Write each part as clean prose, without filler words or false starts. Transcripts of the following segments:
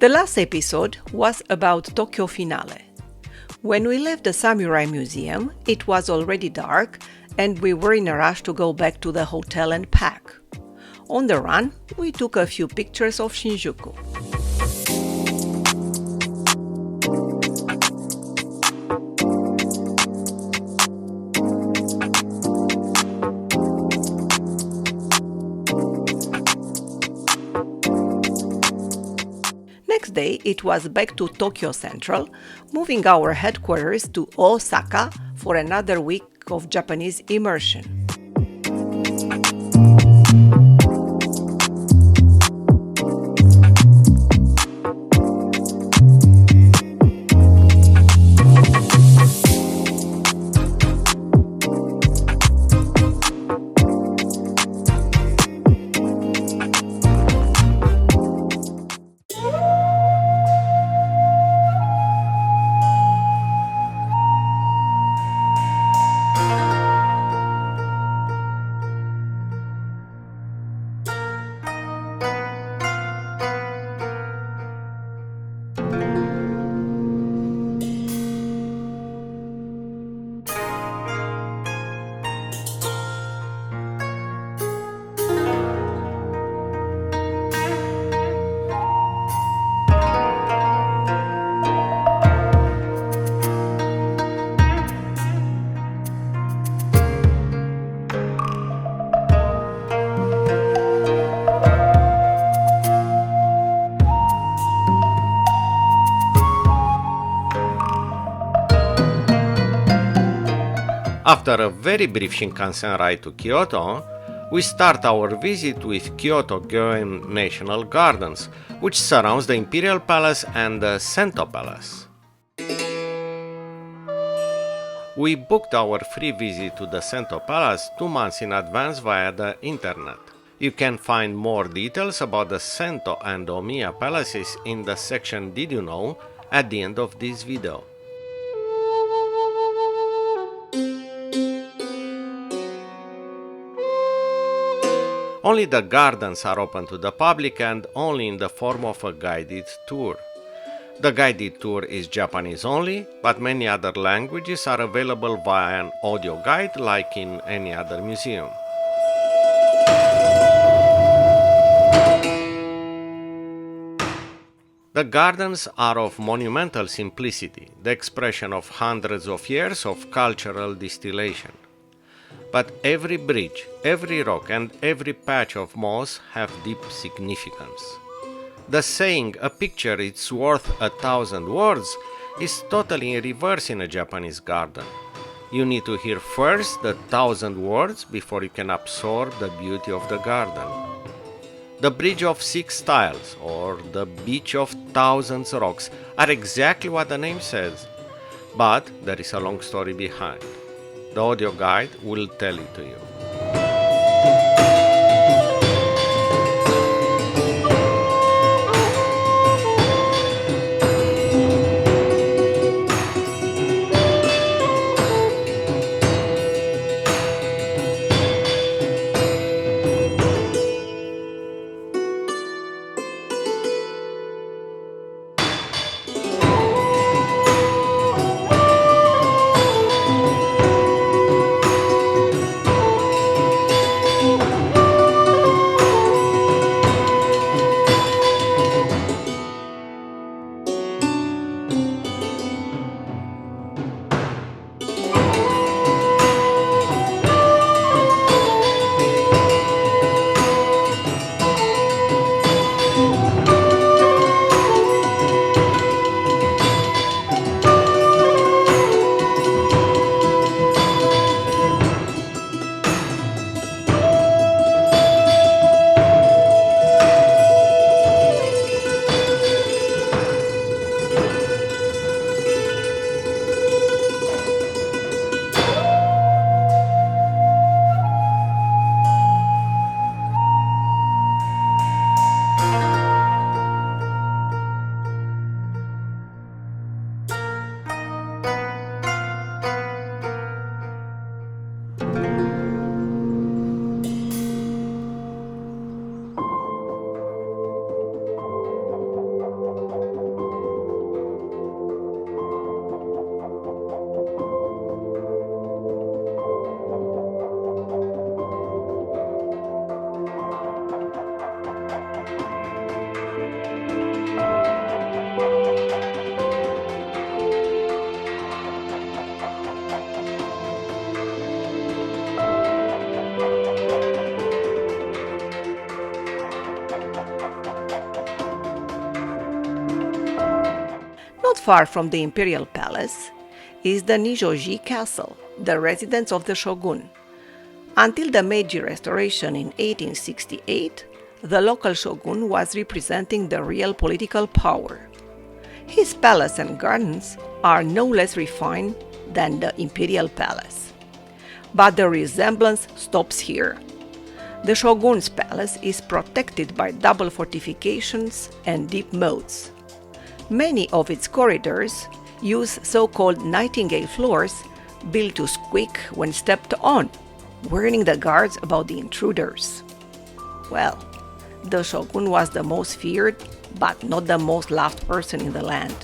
The last episode was about Tokyo Finale. When we left the Samurai Museum, it was already dark and we were in a rush to go back to the hotel and pack. On the run, we took a few pictures of Shinjuku. Next day, it was back to Tokyo Central, moving our headquarters to Osaka for another week of Japanese immersion. After a very brief Shinkansen ride to Kyoto, we start our visit with Kyoto-Gyoen National Gardens, which surrounds the Imperial Palace and the Sento Palace. We booked our free visit to the Sento Palace 2 months in advance via the internet. You can find more details about the Sento and Omiya Palaces in the section Did You Know at the end of this video. Only the gardens are open to the public and only in the form of a guided tour. The guided tour is Japanese only, but many other languages are available via an audio guide like in any other museum. The gardens are of monumental simplicity, the expression of hundreds of years of cultural distillation. But every bridge, every rock and every patch of moss have deep significance. The saying, "a picture is worth 1,000 words," is totally in reverse in a Japanese garden. You need to hear first the 1,000 words before you can absorb the beauty of the garden. The Bridge of Six Styles, or the Beach of Thousands Rocks, are exactly what the name says. But there is a long story behind. The audio guide will tell it to you. far from the Imperial Palace, is the Nijo-jo Castle, the residence of the shogun. Until the Meiji Restoration in 1868, the local shogun was representing the real political power. His palace and gardens are no less refined than the Imperial Palace. But the resemblance stops here. The shogun's palace is protected by double fortifications and deep moats. Many of its corridors use so-called nightingale floors built to squeak when stepped on, warning the guards about the intruders. Well, the shogun was the most feared, but not the most loved person in the land.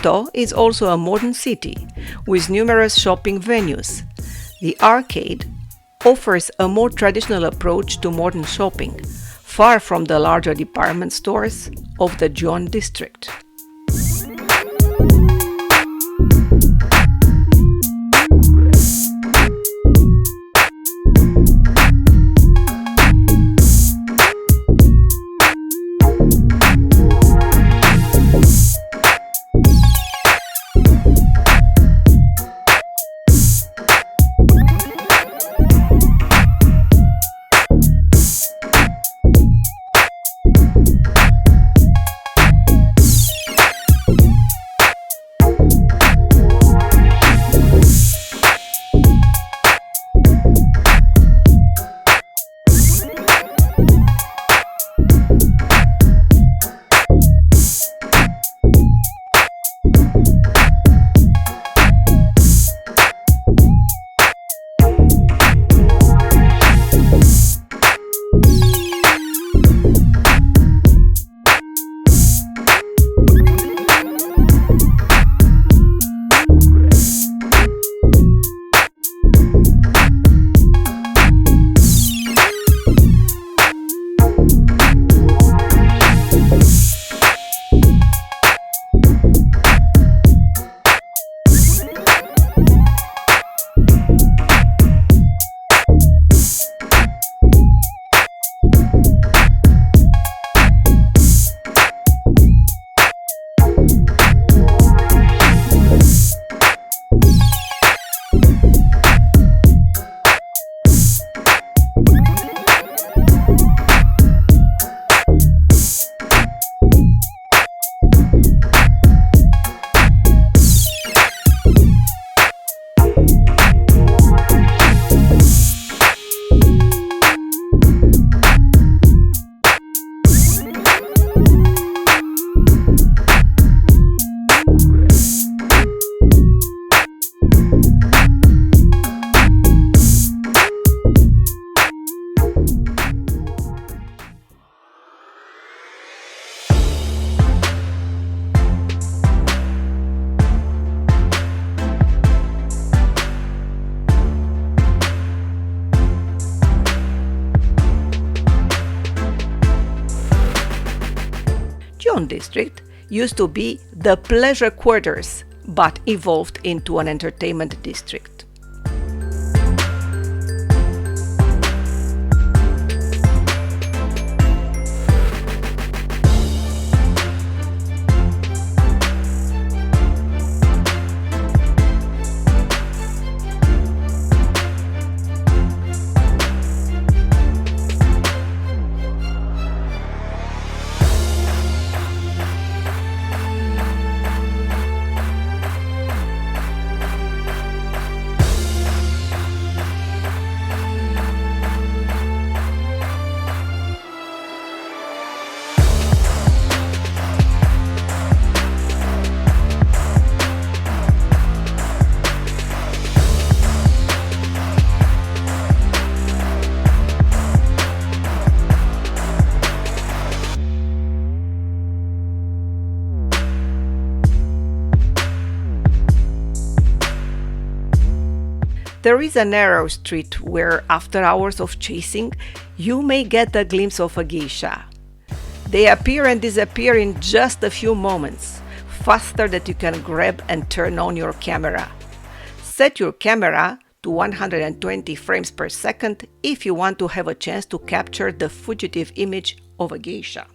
Kyoto is also a modern city with numerous shopping venues. The arcade offers a more traditional approach to modern shopping, far from the larger department stores of the Gyoen district. Kyoto-Gyoen district used to be the pleasure quarters, but evolved into an entertainment district. There is a narrow street where, after hours of chasing, you may get a glimpse of a geisha. They appear and disappear in just a few moments, faster than you can grab and turn on your camera. Set your camera to 120 frames per second if you want to have a chance to capture the fugitive image of a geisha.